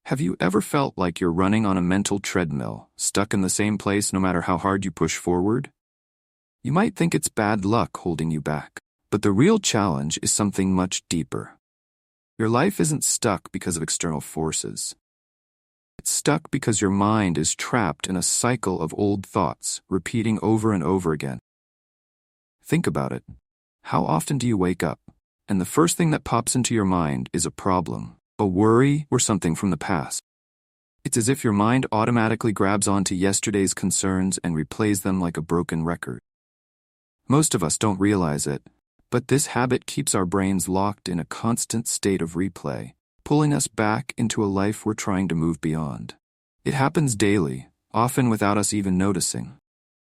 Have you ever felt like you're running on a mental treadmill, stuck in the same place no matter how hard you push forward? You might think it's bad luck holding you back, but the real challenge is something much deeper. Your life isn't stuck because of external forces. It's stuck because your mind is trapped in a cycle of old thoughts, repeating over and over again. Think about it. How often do you wake up, and the first thing that pops into your mind is a problem, a worry, or something from the past? It's as if your mind automatically grabs onto yesterday's concerns and replays them like a broken record. Most of us don't realize it, but this habit keeps our brains locked in a constant state of replay, pulling us back into a life we're trying to move beyond. It happens daily, often without us even noticing.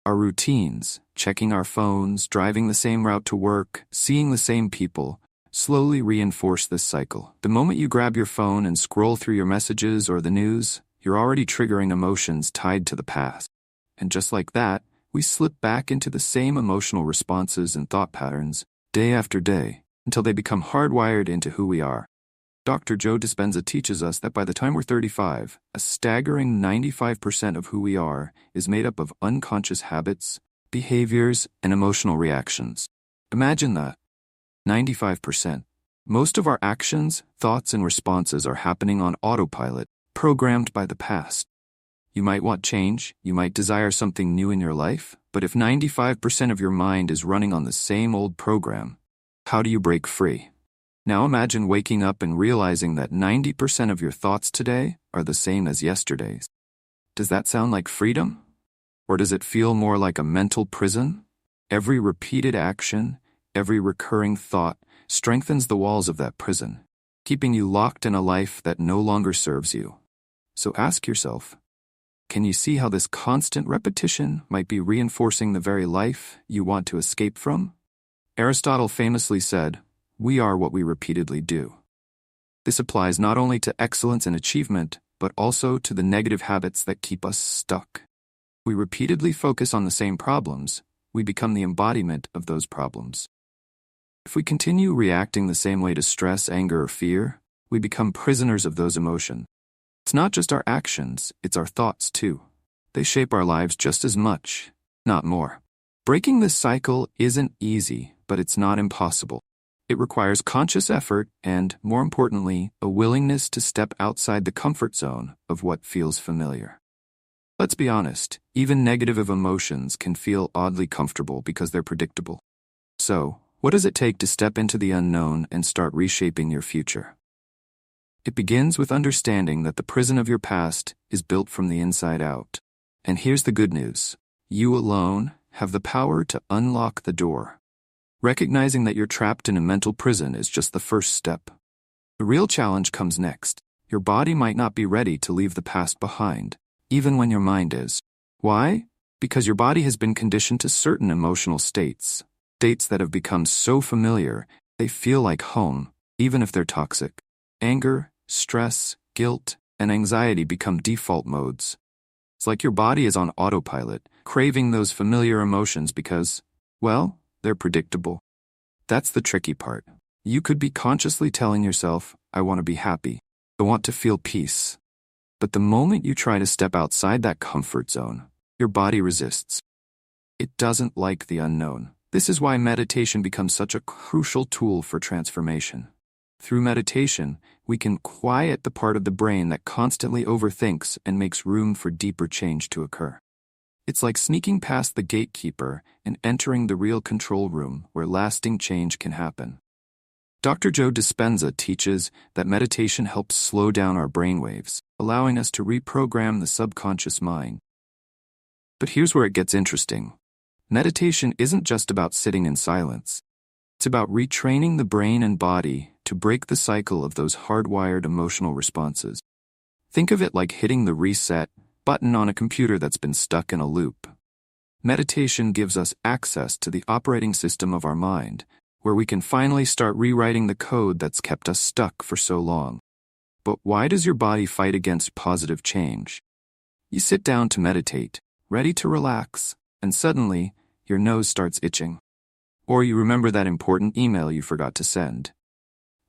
Our routines, checking our phones, driving the same route to work, seeing the same people, slowly reinforce this cycle. The moment you grab your phone and scroll through your messages or the news, you're already triggering emotions tied to the past. And just like that, we slip back into the same emotional responses and thought patterns, day after day, until they become hardwired into who we are. Dr. Joe Dispenza teaches us that by the time we're 35, a staggering 95% of who we are is made up of unconscious habits, behaviors, and emotional reactions. Imagine that. 95%. Most of our actions, thoughts, and responses are happening on autopilot, programmed by the past. You might want change, you might desire something new in your life, but if 95% of your mind is running on the same old program, how do you break free? Now imagine waking up and realizing that 90% of your thoughts today are the same as yesterday's. Does that sound like freedom? Or does it feel more like a mental prison? Every repeated action, every recurring thought strengthens the walls of that prison, keeping you locked in a life that no longer serves you. So ask yourself, can you see how this constant repetition might be reinforcing the very life you want to escape from? Aristotle famously said, "We are what we repeatedly do." This applies not only to excellence and achievement, but also to the negative habits that keep us stuck. We repeatedly focus on the same problems, we become the embodiment of those problems. If we continue reacting the same way to stress, anger, or fear, we become prisoners of those emotions. It's not just our actions, it's our thoughts too. They shape our lives just as much, not more. Breaking this cycle isn't easy, but it's not impossible. It requires conscious effort and, more importantly, a willingness to step outside the comfort zone of what feels familiar. Let's be honest, even negative emotions can feel oddly comfortable because they're predictable. So, what does it take to step into the unknown and start reshaping your future? It begins with understanding that the prison of your past is built from the inside out. And here's the good news. You alone have the power to unlock the door. Recognizing that you're trapped in a mental prison is just the first step. The real challenge comes next. Your body might not be ready to leave the past behind, even when your mind is. Why? Because your body has been conditioned to certain emotional states that have become so familiar, they feel like home, even if they're toxic. Anger, stress, guilt, and anxiety become default modes. It's like your body is on autopilot, craving those familiar emotions because, well, they're predictable. That's the tricky part. You could be consciously telling yourself, I want to be happy. I want to feel peace. But the moment you try to step outside that comfort zone, your body resists. It doesn't like the unknown. This is why meditation becomes such a crucial tool for transformation. Through meditation, we can quiet the part of the brain that constantly overthinks and makes room for deeper change to occur. It's like sneaking past the gatekeeper and entering the real control room where lasting change can happen. Dr. Joe Dispenza teaches that meditation helps slow down our brainwaves, allowing us to reprogram the subconscious mind. But here's where it gets interesting. Meditation isn't just about sitting in silence. It's about retraining the brain and body to break the cycle of those hardwired emotional responses. Think of it like hitting the reset button on a computer that's been stuck in a loop. Meditation gives us access to the operating system of our mind, where we can finally start rewriting the code that's kept us stuck for so long. But why does your body fight against positive change? You sit down to meditate, ready to relax, and suddenly, your nose starts itching. Or you remember that important email you forgot to send.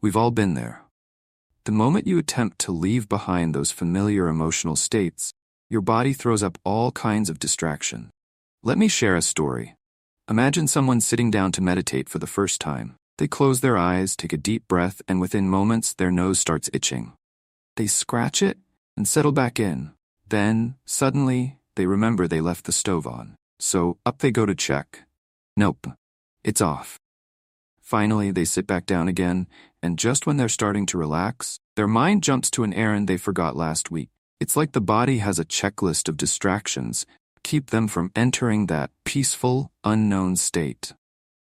We've all been there. The moment you attempt to leave behind those familiar emotional states, your body throws up all kinds of distraction. Let me share a story. Imagine someone sitting down to meditate for the first time. They close their eyes, take a deep breath, and within moments, their nose starts itching. They scratch it and settle back in. Then, suddenly, they remember they left the stove on. So, up they go to check. Nope, it's off. Finally, they sit back down again, and just when they're starting to relax, their mind jumps to an errand they forgot last week. It's like the body has a checklist of distractions to keep them from entering that peaceful, unknown state.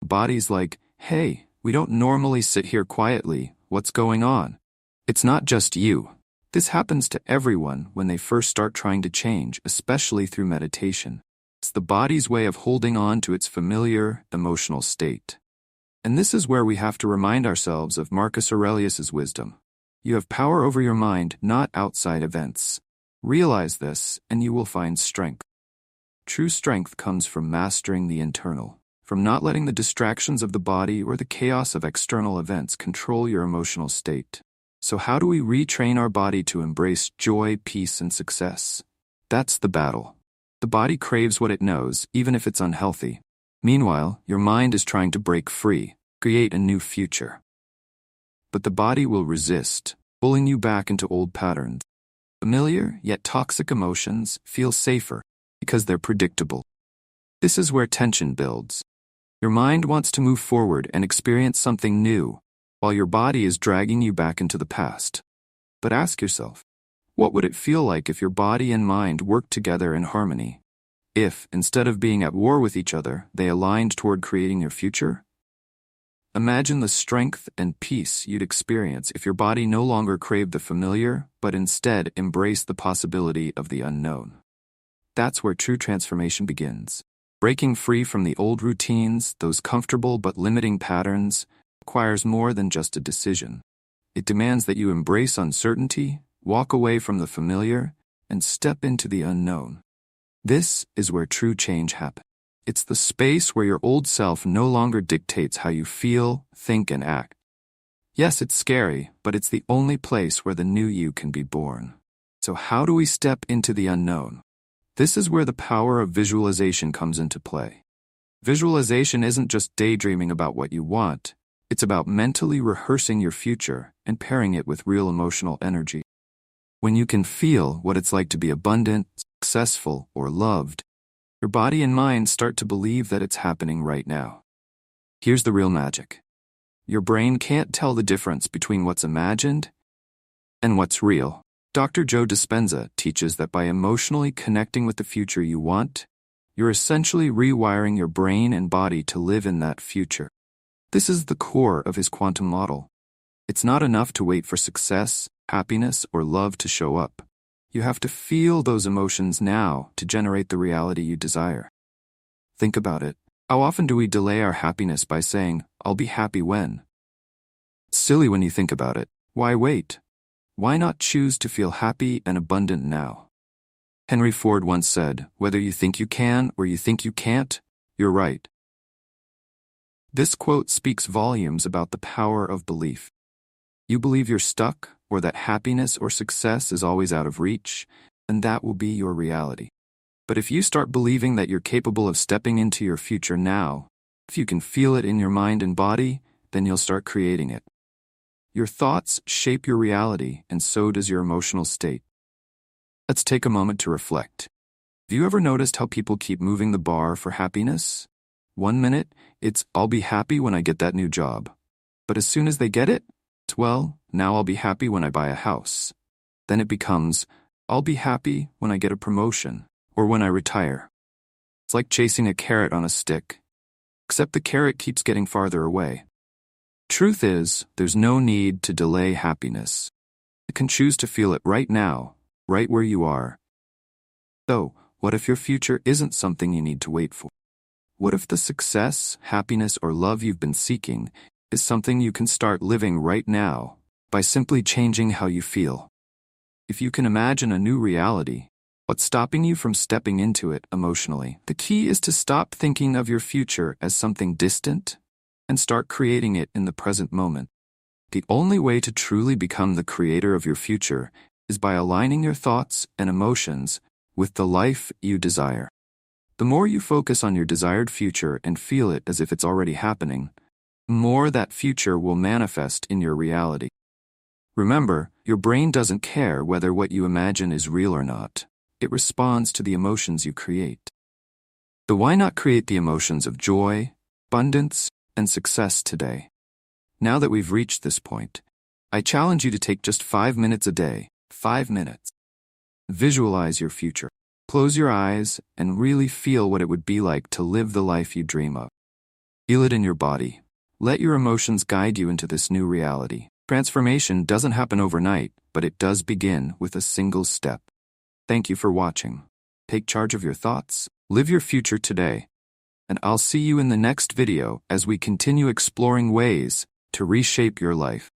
The body's like, hey, we don't normally sit here quietly. What's going on? It's not just you. This happens to everyone when they first start trying to change, especially through meditation. It's the body's way of holding on to its familiar, emotional state. And this is where we have to remind ourselves of Marcus Aurelius' wisdom. You have power over your mind, not outside events. Realize this, and you will find strength. True strength comes from mastering the internal, from not letting the distractions of the body or the chaos of external events control your emotional state. So how do we retrain our body to embrace joy, peace, and success? That's the battle. The body craves what it knows, even if it's unhealthy. Meanwhile, your mind is trying to break free, create a new future. But the body will resist, pulling you back into old patterns. Familiar, yet toxic emotions feel safer because they're predictable. This is where tension builds. Your mind wants to move forward and experience something new, while your body is dragging you back into the past. But ask yourself, what would it feel like if your body and mind worked together in harmony? If, instead of being at war with each other, they aligned toward creating your future? Imagine the strength and peace you'd experience if your body no longer craved the familiar, but instead embraced the possibility of the unknown. That's where true transformation begins. Breaking free from the old routines, those comfortable but limiting patterns, requires more than just a decision. It demands that you embrace uncertainty, walk away from the familiar, and step into the unknown. This is where true change happens. It's the space where your old self no longer dictates how you feel, think, and act. Yes, it's scary, but it's the only place where the new you can be born. So how do we step into the unknown? This is where the power of visualization comes into play. Visualization isn't just daydreaming about what you want. It's about mentally rehearsing your future and pairing it with real emotional energy. When you can feel what it's like to be abundant, successful, or loved, your body and mind start to believe that it's happening right now. Here's the real magic. Your brain can't tell the difference between what's imagined and what's real. Dr. Joe Dispenza teaches that by emotionally connecting with the future you want, you're essentially rewiring your brain and body to live in that future. This is the core of his quantum model. It's not enough to wait for success, happiness, or love to show up. You have to feel those emotions now to generate the reality you desire. Think about it. How often do we delay our happiness by saying, I'll be happy when? It's silly when you think about it. Why wait? Why not choose to feel happy and abundant now? Henry Ford once said, whether you think you can or you think you can't, you're right. This quote speaks volumes about the power of belief. You believe you're stuck, or that happiness or success is always out of reach, and that will be your reality. But if you start believing that you're capable of stepping into your future now, if you can feel it in your mind and body, then you'll start creating it. Your thoughts shape your reality, and so does your emotional state. Let's take a moment to reflect. Have you ever noticed how people keep moving the bar for happiness? 1 minute, it's, I'll be happy when I get that new job. But as soon as they get it, it's, well, now I'll be happy when I buy a house. Then it becomes, I'll be happy when I get a promotion, or when I retire. It's like chasing a carrot on a stick, except the carrot keeps getting farther away. Truth is, there's no need to delay happiness. You can choose to feel it right now, right where you are. So, what if your future isn't something you need to wait for? What if the success, happiness, or love you've been seeking is something you can start living right now by simply changing how you feel? If you can imagine a new reality, what's stopping you from stepping into it emotionally? The key is to stop thinking of your future as something distant and start creating it in the present moment. The only way to truly become the creator of your future is by aligning your thoughts and emotions with the life you desire. The more you focus on your desired future and feel it as if it's already happening, the more that future will manifest in your reality. Remember, your brain doesn't care whether what you imagine is real or not. It responds to the emotions you create. So why not create the emotions of joy, abundance, and success today? Now that we've reached this point, I challenge you to take just 5 minutes a day, 5 minutes. Visualize your future. Close your eyes and really feel what it would be like to live the life you dream of. Feel it in your body. Let your emotions guide you into this new reality. Transformation doesn't happen overnight, but it does begin with a single step. Thank you for watching. Take charge of your thoughts, live your future today, and I'll see you in the next video as we continue exploring ways to reshape your life.